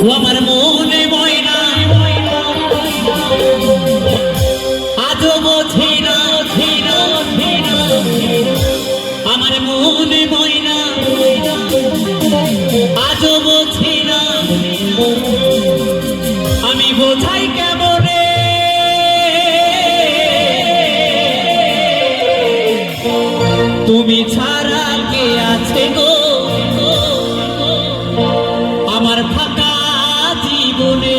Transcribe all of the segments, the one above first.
আমার মনে ময়না আজও বোঝে না, আমার মনে ময়না আজও বোঝে না, আমি বোঝাই কেমনে তুমি ছাড়া কে আছে গো আমার ফাঁকা জীবনে।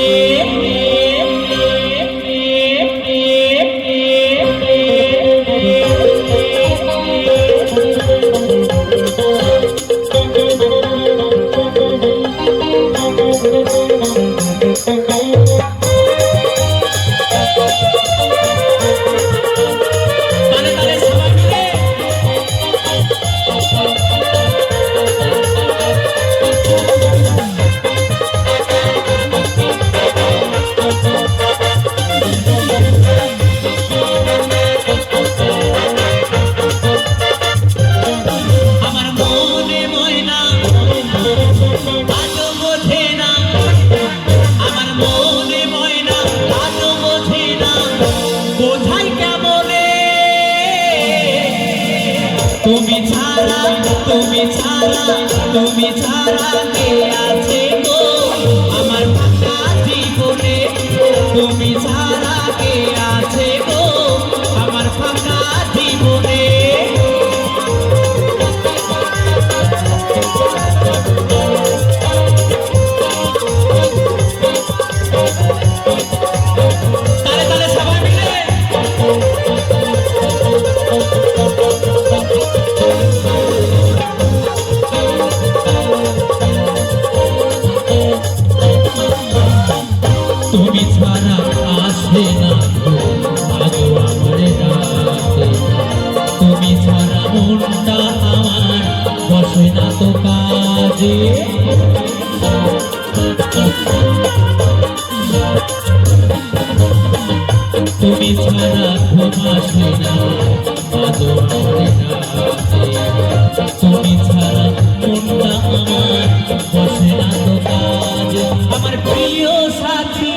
তুমি ছাড়া কে আছে গো আমার ফাঁকা জীবনে, তুমি ছাড়া কে আছে গো আমার ফাঁকা জীবনে। তালে তালে সবাই মিলে তুমি ছাড়া আসে না আজও আমার রাতে, তুমি ছাড়া মনটা আমার বসে না তো কাজে। তুমি ছাড়া ঘুম আসে না আজও আমার রাতে, তুমি ছাড়া মনটা আমার বসে না তো কাজে। আমার প্রিয় সাথী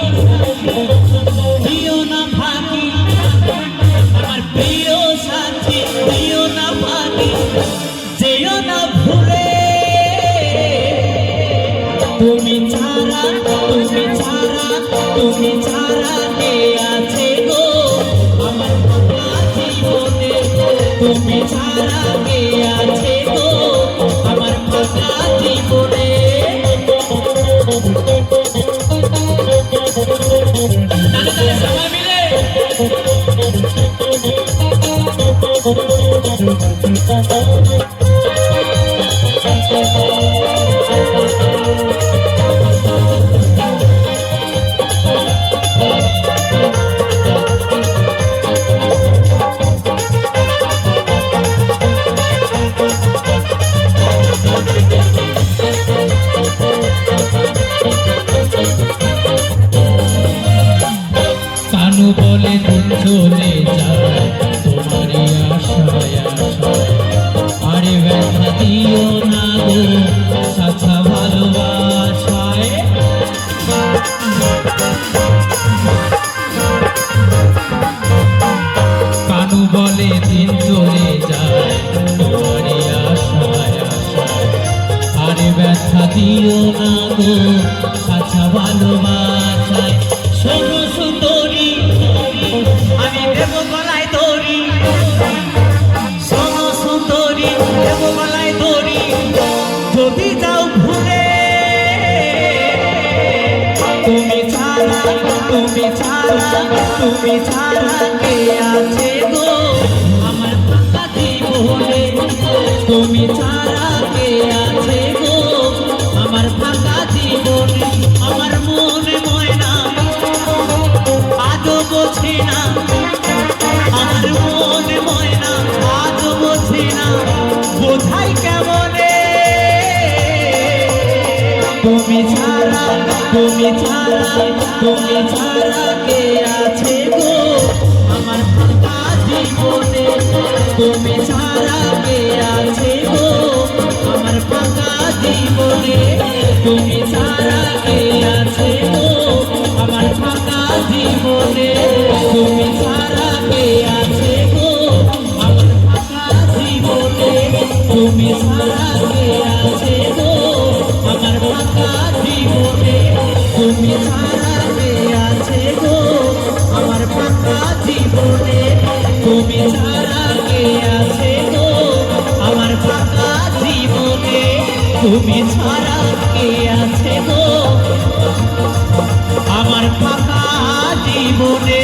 দিও না ফাঁকি, আমার প্রিয় সাথী দিও না ফাঁকি, যেও না ভুলে তুমি ছাড়া কে আছে গো আমার ফাঁকা জীবনে, তুমি ছাড়া কে আছে গো আমার ফাঁকা জীবনে। সবাই মিলে কানু বলে দিন চলে যায় তোমারই আশায় আশায়, আরে ব্যথা দিও না গো সাথা ভালোবাসায়। কানু বলে দিন চলে যায় তোমারই আশায় আশায়, আরে ব্যথা দিও না গো সাথা ভালোবাসায়। শোনো সুন্দরী আমি দেব গলায় দড়ি, শোনো সুন্দরী দেব গলায় দড়ি, যদি যাও ভুলে তুমি ছাড়া কে আছে গো আমার ফাঁকা জীবনে, তুমি ছাড়া কে আছে গো আমার ফাঁকা জীবনে। আমার মনে ময়না আজও বোঝে না, আমার মনে ময়না আজও বোঝে না, বোঝাই কেমনে তুমি ছাড়া কে আছে গো আমার ফাঁকা জীবনে, তুমি ছাড়া কে আছে গো আমার ফাঁকা জীবনে, তুমি ছাড়া কে তুমি ছাড়া কে আছে গো আমার ফাঁকা জীবনে তুমি ছাড়া কে আছে গো আমার ফাঁকা জীবনে তুমি ছাড়া কে আছে গো আমার ফাঁকা জীবনে তুমি ছাড়া কে আছে গো আমার ফাঁকা জীবনে